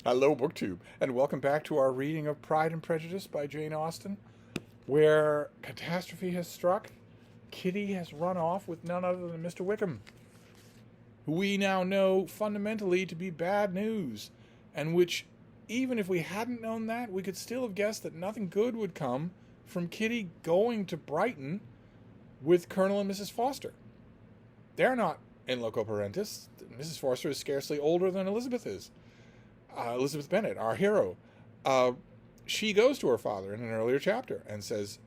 Hello, BookTube, and welcome back to our reading of Pride and Prejudice by Jane Austen, where catastrophe has struck. Kitty has run off with none other than Mr. Wickham, who we now know fundamentally to be bad news, and which, even if we hadn't known that, we could still have guessed that nothing good would come from Kitty going to Brighton with Colonel and Mrs. Forster. They're not in loco parentis. Mrs. Forster is scarcely older than Elizabeth is. Elizabeth Bennet, our hero, she goes to her father in an earlier chapter and says,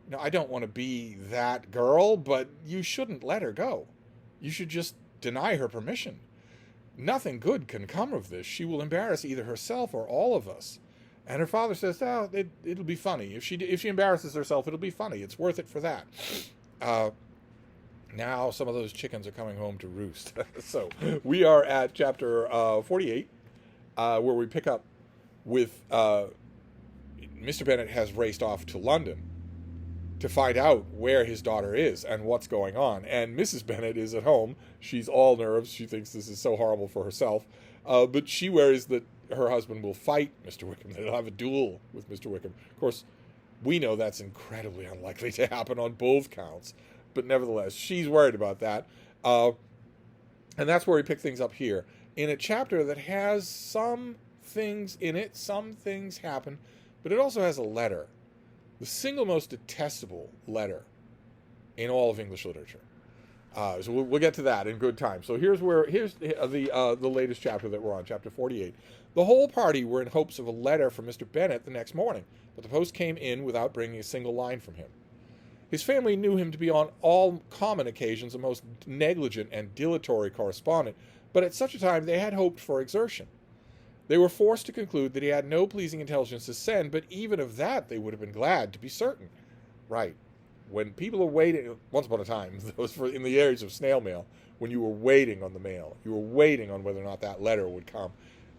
"No, I don't want to be that girl, but you shouldn't let her go. You should just deny her permission. Nothing good can come of this. She will embarrass either herself or all of us." And her father says, "Oh, it'll be funny. If she embarrasses herself, it'll be funny. It's worth it for that." Now some of those chickens are coming home to roost. So we are at chapter 48. Where we pick up with Mr. Bennet has raced off to London to find out where his daughter is and what's going on. And Mrs. Bennet is at home. She's all nerves. She thinks this is so horrible for herself. But she worries that her husband will fight Mr. Wickham. They'll have a duel with Mr. Wickham. Of course, we know that's incredibly unlikely to happen on both counts. But nevertheless, she's worried about that. And that's where we pick things up here. In a chapter that has some things in it, some things happen, but it also has a letter, the single most detestable letter in all of English literature. So we'll get to that in good time. So here's the latest chapter that we're on, chapter 48. The whole party were in hopes of a letter from Mr. Bennet the next morning, but the post came in without bringing a single line from him. His family knew him to be on all common occasions a most negligent and dilatory correspondent, but at such a time they had hoped for exertion. They were forced to conclude that he had no pleasing intelligence to send, but even of that they would have been glad to be certain. Right. When people are waiting, once upon a time, those were in the areas of snail mail, when you were waiting on the mail, you were waiting on whether or not that letter would come.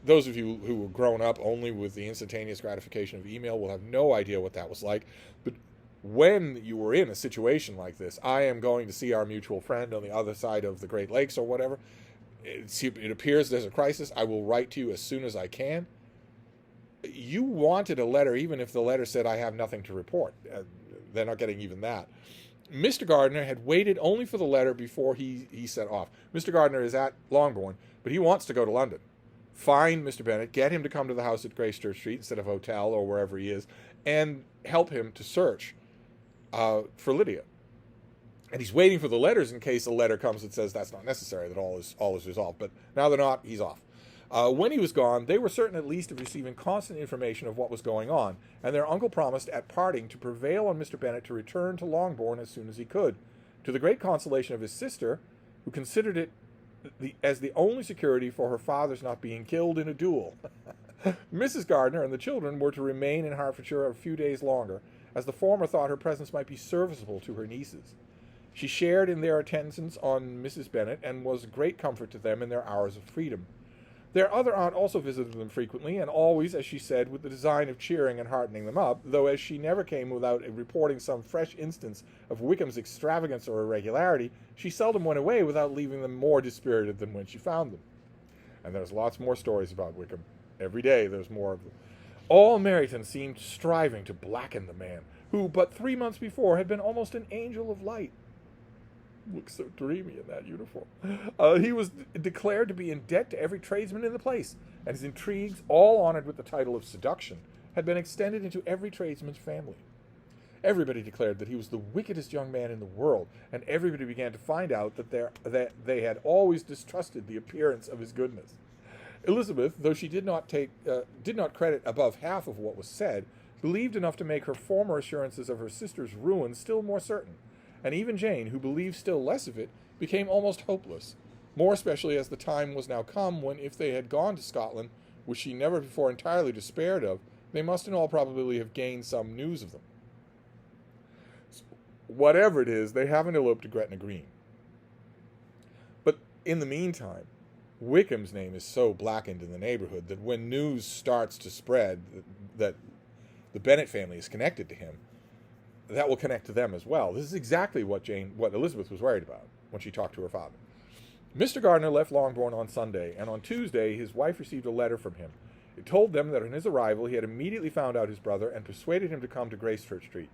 Those of you who were grown up only with the instantaneous gratification of email will have no idea what that was like. But when you were in a situation like this, I am going to see our mutual friend on the other side of the Great Lakes or whatever. It appears there's a crisis. I will write to you as soon as I can. You wanted a letter, even if the letter said, "I have nothing to report." They're not getting even that. Mr. Gardiner had waited only for the letter before he set off. Mr. Gardiner is at Longbourn, but he wants to go to London. Find Mr. Bennet, get him to come to the house at Gracechurch Street instead of hotel or wherever he is, and help him to search for Lydia. And he's waiting for the letters in case a letter comes that says that's not necessary, that all is resolved. But now they're not, he's off. When he was gone, they were certain at least of receiving constant information of what was going on, and their uncle promised at parting to prevail on Mr. Bennet to return to Longbourn as soon as he could, to the great consolation of his sister, who considered it as the only security for her father's not being killed in a duel. Mrs. Gardiner and the children were to remain in Hertfordshire a few days longer, as the former thought her presence might be serviceable to her nieces. She shared in their attendance on Mrs. Bennet, and was a great comfort to them in their hours of freedom. Their other aunt also visited them frequently, and always, as she said, with the design of cheering and heartening them up, though as she never came without reporting some fresh instance of Wickham's extravagance or irregularity, she seldom went away without leaving them more dispirited than when she found them. And there's lots more stories about Wickham. Every day there's more of them. All Meryton seemed striving to blacken the man, who but 3 months before had been almost an angel of light. Looks so dreamy in that uniform. He was declared to be in debt to every tradesman in the place, and his intrigues, all honored with the title of seduction, had been extended into every tradesman's family. Everybody declared that he was the wickedest young man in the world, and everybody began to find out that they had always distrusted the appearance of his goodness. Elizabeth, though she did not credit above half of what was said, believed enough to make her former assurances of her sister's ruin still more certain. And even Jane, who believed still less of it, became almost hopeless, more especially as the time was now come when, if they had gone to Scotland, which she never before entirely despaired of, they must in all probability have gained some news of them. So, whatever it is, they haven't eloped to Gretna Green. But in the meantime, Wickham's name is so blackened in the neighborhood that when news starts to spread that the Bennet family is connected to him, that will connect to them as well. This is exactly what Elizabeth was worried about when she talked to her father. Mr. Gardiner left Longbourn on Sunday, and on Tuesday his wife received a letter from him. He told them that on his arrival he had immediately found out his brother and persuaded him to come to Gracechurch Street.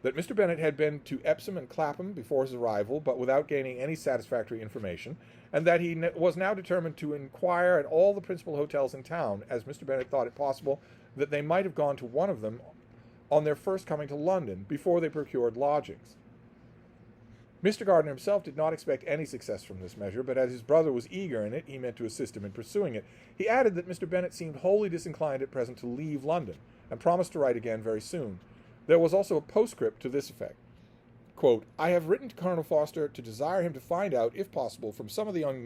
That Mr. Bennet had been to Epsom and Clapham before his arrival, but without gaining any satisfactory information, and that he was now determined to inquire at all the principal hotels in town, as Mr. Bennet thought it possible that they might have gone to one of them on their first coming to London, before they procured lodgings. Mr. Gardiner himself did not expect any success from this measure, but as his brother was eager in it, he meant to assist him in pursuing it. He added that Mr. Bennet seemed wholly disinclined at present to leave London, and promised to write again very soon. There was also a postscript to this effect. Quote, I have written to Colonel Foster to desire him to find out, if possible, from some of the young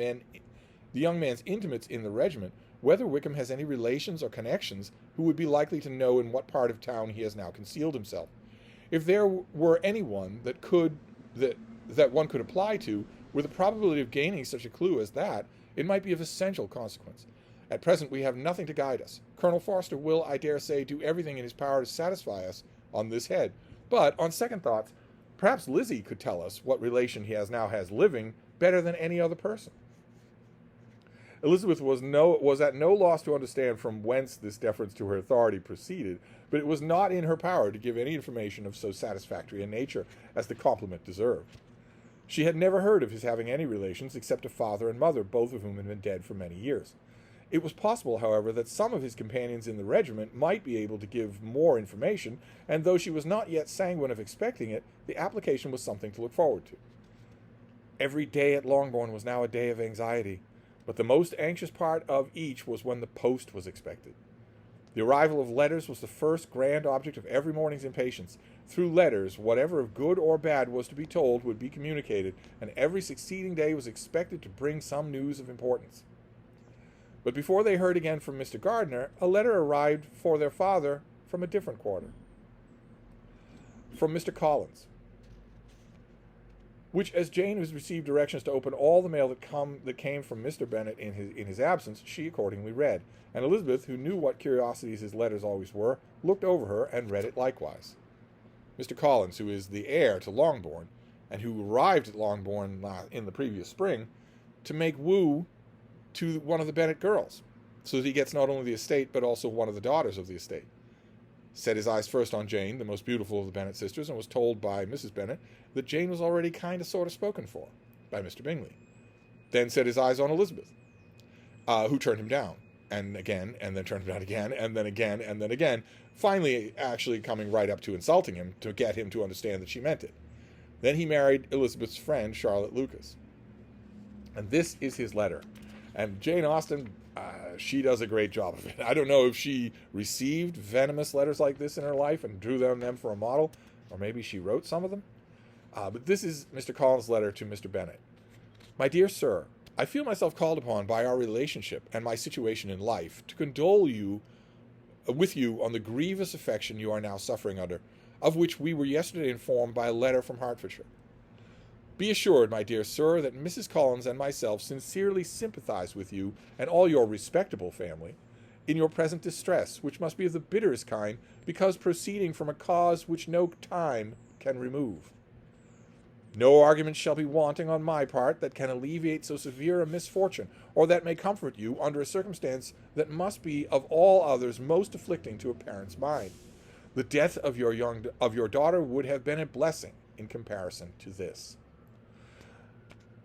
man's intimates in the regiment, whether Wickham has any relations or connections who would be likely to know in what part of town he has now concealed himself. If there were anyone that one could apply to, with the probability of gaining such a clue as that, it might be of essential consequence. At present we have nothing to guide us. Colonel Foster will, I dare say, do everything in his power to satisfy us on this head. But, on second thoughts, perhaps Lizzie could tell us what relation he now has living better than any other person. Elizabeth was at no loss to understand from whence this deference to her authority proceeded, but it was not in her power to give any information of so satisfactory a nature as the compliment deserved. She had never heard of his having any relations except a father and mother, both of whom had been dead for many years. It was possible, however, that some of his companions in the regiment might be able to give more information, and though she was not yet sanguine of expecting it, the application was something to look forward to. Every day at Longbourn was now a day of anxiety, but the most anxious part of each was when the post was expected. The arrival of letters was the first grand object of every morning's impatience. Through letters, whatever of good or bad was to be told would be communicated, and every succeeding day was expected to bring some news of importance. But before they heard again from Mr. Gardiner, a letter arrived for their father from a different quarter. From Mr. Collins, which, as Jane has received directions to open all the mail that came from Mr. Bennet in his absence, she accordingly read, and Elizabeth, who knew what curiosities his letters always were, looked over her and read it likewise. Mr. Collins, who is the heir to Longbourn, and who arrived at Longbourn in the previous spring, to make woo to one of the Bennet girls, so that he gets not only the estate, but also one of the daughters of the estate. Set his eyes first on Jane, the most beautiful of the Bennet sisters, and was told by Mrs. Bennet that Jane was already kind of sort of spoken for by Mr. Bingley. Then set his eyes on Elizabeth, who turned him down, and again, and then turned him down again, and then again, and then again, finally actually coming right up to insulting him to get him to understand that she meant it. Then he married Elizabeth's friend, Charlotte Lucas. And this is his letter. And Jane Austen, she does a great job of it. I don't know if she received venomous letters like this in her life and drew them for a model, or maybe she wrote some of them. But this is Mr. Collins' letter to Mr. Bennet. My dear sir, I feel myself called upon by our relationship and my situation in life to condole with you on the grievous affection you are now suffering under, of which we were yesterday informed by a letter from Hertfordshire. Be assured, my dear sir, that Mrs. Collins and myself sincerely sympathize with you and all your respectable family in your present distress, which must be of the bitterest kind, because proceeding from a cause which no time can remove. No argument shall be wanting on my part that can alleviate so severe a misfortune, or that may comfort you under a circumstance that must be of all others most afflicting to a parent's mind. The death of your daughter would have been a blessing in comparison to this.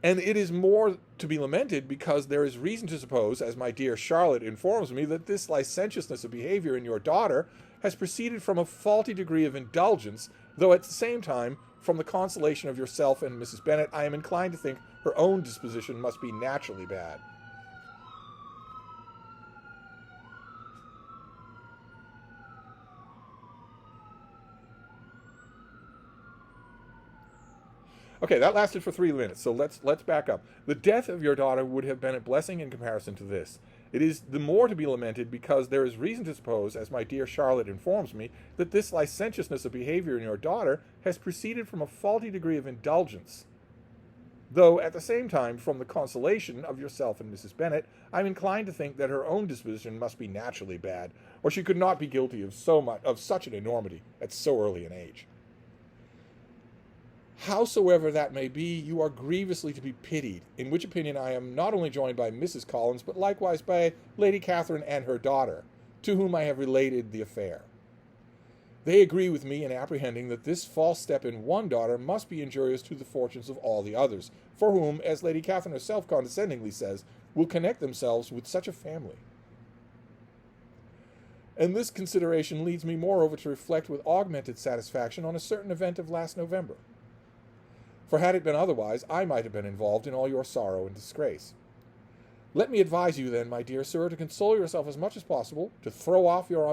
And it is more to be lamented because there is reason to suppose, as my dear Charlotte informs me, that this licentiousness of behavior in your daughter has proceeded from a faulty degree of indulgence, though at the same time from the consolation of yourself and Mrs. Bennet, I am inclined to think her own disposition must be naturally bad. Okay, that lasted for 3 minutes, so let's back up. The death of your daughter would have been a blessing in comparison to this. It is the more to be lamented because there is reason to suppose, as my dear Charlotte informs me, that this licentiousness of behavior in your daughter has proceeded from a faulty degree of indulgence. Though, at the same time, from the consolation of yourself and Mrs. Bennet, I am inclined to think that her own disposition must be naturally bad, or she could not be guilty of such an enormity at so early an age. Howsoever that may be, you are grievously to be pitied, in which opinion I am not only joined by Mrs. Collins, but likewise by Lady Catherine and her daughter, to whom I have related the affair. They agree with me in apprehending that this false step in one daughter must be injurious to the fortunes of all the others, for whom, as Lady Catherine herself condescendingly says, will connect themselves with such a family. And this consideration leads me moreover to reflect with augmented satisfaction on a certain event of last November. For had it been otherwise, I might have been involved in all your sorrow and disgrace. Let me advise you then, my dear sir, to console yourself as much as possible, to throw off your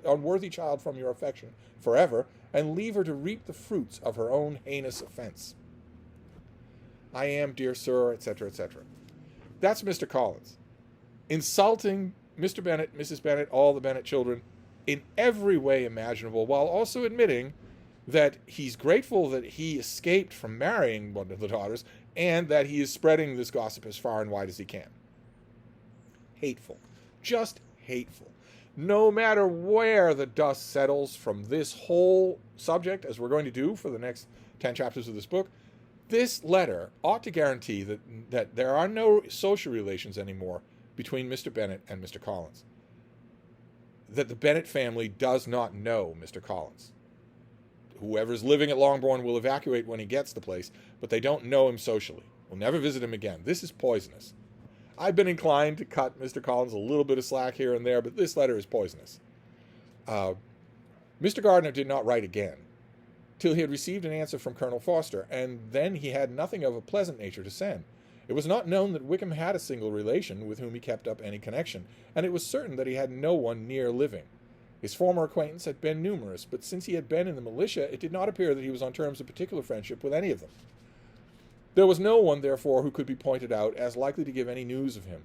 unworthy child from your affection forever, and leave her to reap the fruits of her own heinous offense. I am, dear sir, etc., etc. That's Mr. Collins, insulting Mr. Bennet, Mrs. Bennet, all the Bennet children, in every way imaginable, while also admitting that he's grateful that he escaped from marrying one of the daughters, and that he is spreading this gossip as far and wide as he can. Hateful. Just hateful. No matter where the dust settles from this whole subject, as we're going to do for the next 10 chapters of this book, this letter ought to guarantee that there are no social relations anymore between Mr. Bennet and Mr. Collins. That the Bennet family does not know Mr. Collins. Whoever's living at Longbourn will evacuate when he gets the place, but they don't know him socially. Will never visit him again. This is poisonous. I've been inclined to cut Mr. Collins a little bit of slack here and there, but this letter is poisonous. Mr. Gardiner did not write again, till he had received an answer from Colonel Forster, and then he had nothing of a pleasant nature to send. It was not known that Wickham had a single relation with whom he kept up any connection, and it was certain that he had no one near living. His former acquaintance had been numerous, but since he had been in the militia, it did not appear that he was on terms of particular friendship with any of them. There was no one, therefore, who could be pointed out as likely to give any news of him,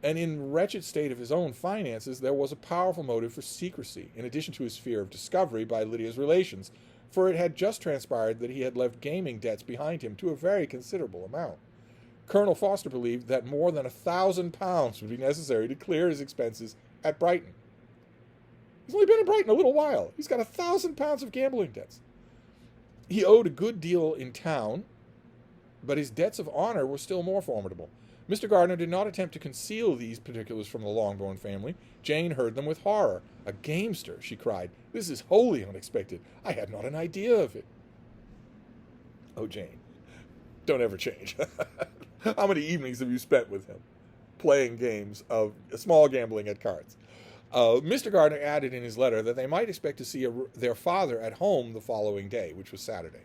and in the wretched state of his own finances, there was a powerful motive for secrecy, in addition to his fear of discovery by Lydia's relations, for it had just transpired that he had left gaming debts behind him to a very considerable amount. Colonel Forster believed that more than £1,000 would be necessary to clear his expenses at Brighton. He's only been in Brighton a little while. He's got £1,000 of gambling debts. He owed a good deal in town, but his debts of honor were still more formidable. Mr. Gardiner did not attempt to conceal these particulars from the Longbourn family. Jane heard them with horror. "A gamester," she cried. "This is wholly unexpected. I had not an idea of it." Oh, Jane, don't ever change. How many evenings have you spent with him playing games of small gambling at cards? Mr. Gardiner added in his letter that they might expect to see their father at home the following day, which was Saturday.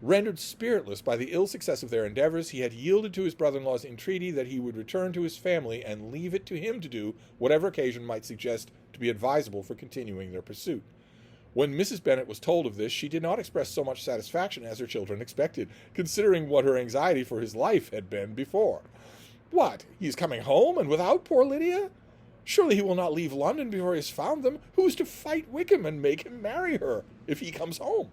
Rendered spiritless by the ill success of their endeavors, he had yielded to his brother-in-law's entreaty that he would return to his family and leave it to him to do whatever occasion might suggest to be advisable for continuing their pursuit. When Mrs. Bennet was told of this, she did not express so much satisfaction as her children expected, considering what her anxiety for his life had been before. "What, he is coming home, and without poor Lydia? Surely he will not leave London before he has found them. Who is to fight Wickham and make him marry her, if he comes home?"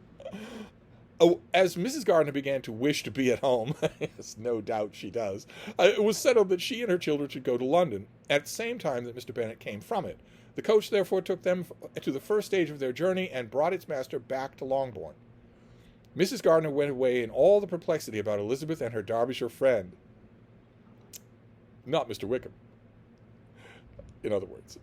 Oh, as Mrs. Gardiner began to wish to be at home, yes, no doubt she does, it was settled that she and her children should go to London, at the same time that Mr. Bennet came from it. The coach therefore took them to the first stage of their journey and brought its master back to Longbourn. Mrs. Gardiner went away in all the perplexity about Elizabeth and her Derbyshire friend. Not Mr. Wickham, in other words,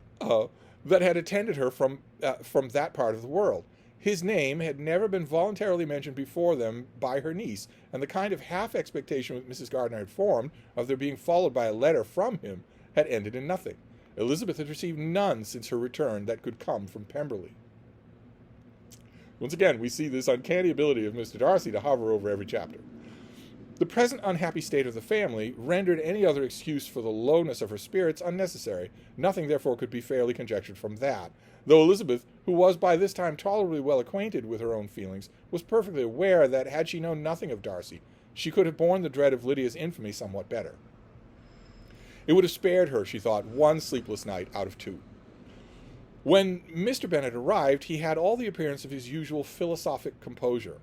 that had attended her from that part of the world. His name had never been voluntarily mentioned before them by her niece, and the kind of half-expectation which Mrs. Gardiner had formed of their being followed by a letter from him had ended in nothing. Elizabeth had received none since her return that could come from Pemberley. Once again, we see this uncanny ability of Mr. Darcy to hover over every chapter. The present unhappy state of the family rendered any other excuse for the lowness of her spirits unnecessary. Nothing, therefore, could be fairly conjectured from that, though Elizabeth, who was by this time tolerably well acquainted with her own feelings, was perfectly aware that, had she known nothing of Darcy, she could have borne the dread of Lydia's infamy somewhat better. It would have spared her, she thought, one sleepless night out of 2. When Mr. Bennet arrived, he had all the appearance of his usual philosophic composure.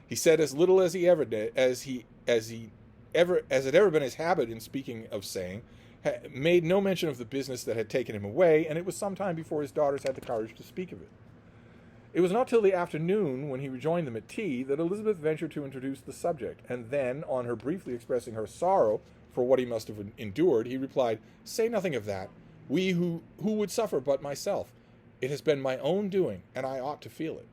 He said as little as he ever did, as it had ever been his habit in speaking of saying, made no mention of the business that had taken him away, and it was some time before his daughters had the courage to speak of it. It was not till the afternoon, when he rejoined them at tea, that Elizabeth ventured to introduce the subject, and then, on her briefly expressing her sorrow for what he must have endured, he replied, "Say nothing of that. Who would suffer but myself? It has been my own doing, and I ought to feel it.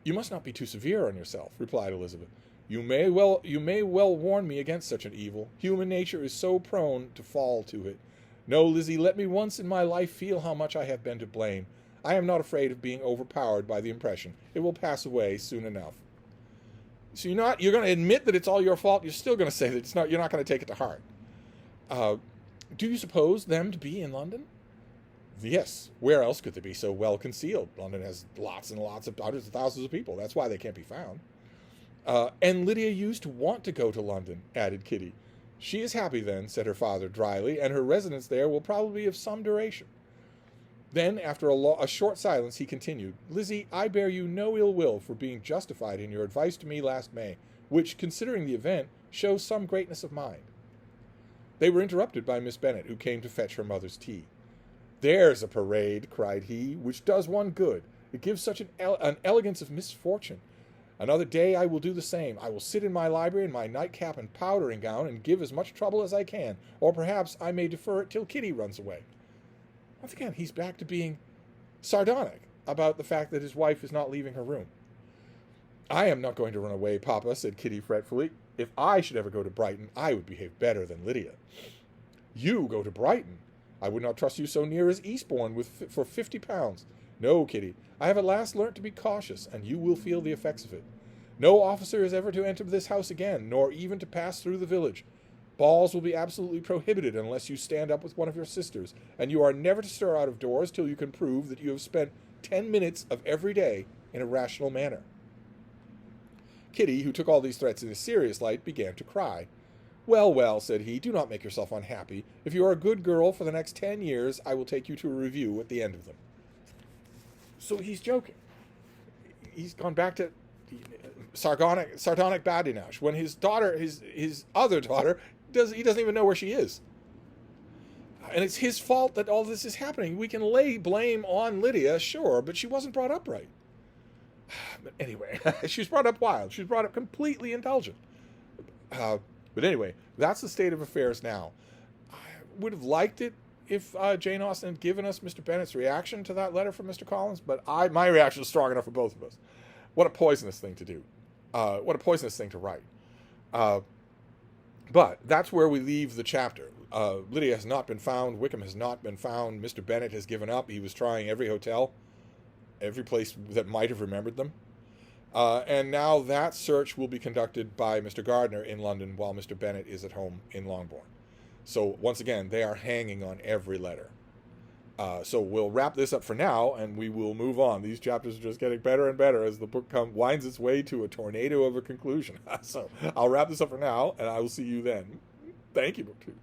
You must not be too severe on yourself, replied Elizabeth. You may well warn me against such an evil. Human nature is so prone to fall to it. No, Lizzie, let me once in my life feel how much I have been to blame. I am not afraid of being overpowered by the impression. It will pass away soon enough. So you're going to admit that it's all your fault. You're still going to say that it's not. You're not going to take it to heart. Do you suppose them to be in London? Yes. Where else could they be so well concealed? London has lots and lots of hundreds of thousands of people. That's why they can't be found. And Lydia used to want to go to London, added Kitty. She is happy then, said her father dryly, and her residence there will probably be of some duration. Then, after a short silence, he continued, Lizzie, I bear you no ill will for being justified in your advice to me last May, which, considering the event, shows some greatness of mind. They were interrupted by Miss Bennet, who came to fetch her mother's tea. There's a parade, cried he, which does one good. It gives such an elegance of misfortune. Another day I will do the same. I will sit in my library in my nightcap and powdering gown and give as much trouble as I can, or perhaps I may defer it till Kitty runs away. Once again, he's back to being sardonic about the fact that his wife is not leaving her room. I am not going to run away, Papa, said Kitty fretfully. If I should ever go to Brighton, I would behave better than Lydia. You go to Brighton? I would not trust you so near as Eastbourne for £50. No, Kitty, I have at last learnt to be cautious, and you will feel the effects of it. No officer is ever to enter this house again, nor even to pass through the village. Balls will be absolutely prohibited unless you stand up with one of your sisters, and you are never to stir out of doors till you can prove that you have spent 10 minutes of every day in a rational manner. Kitty, who took all these threats in a serious light, began to cry. Well, well, said he, do not make yourself unhappy. If you are a good girl for the next 10 years, I will take you to a review at the end of them. So he's joking. He's gone back to sardonic badinage. When his daughter, his other daughter, he doesn't even know where she is. And it's his fault that all this is happening. We can lay blame on Lydia, sure, but she wasn't brought up right. But anyway, she was brought up wild. She was brought up completely indulgent. But anyway, that's the state of affairs now. I would have liked it if Jane Austen had given us Mr. Bennet's reaction to that letter from Mr. Collins, but my reaction is strong enough for both of us. What a poisonous thing to do. What a poisonous thing to write. But that's where we leave the chapter. Lydia has not been found. Wickham has not been found. Mr. Bennet has given up. He was trying every hotel, every place that might have remembered them. And now that search will be conducted by Mr. Gardiner in London while Mr. Bennet is at home in Longbourn. So once again, they are hanging on every letter. So we'll wrap this up for now, and we will move on. These chapters are just getting better and better as the book winds its way to a tornado of a conclusion. So I'll wrap this up for now, and I will see you then. Thank you, BookTube.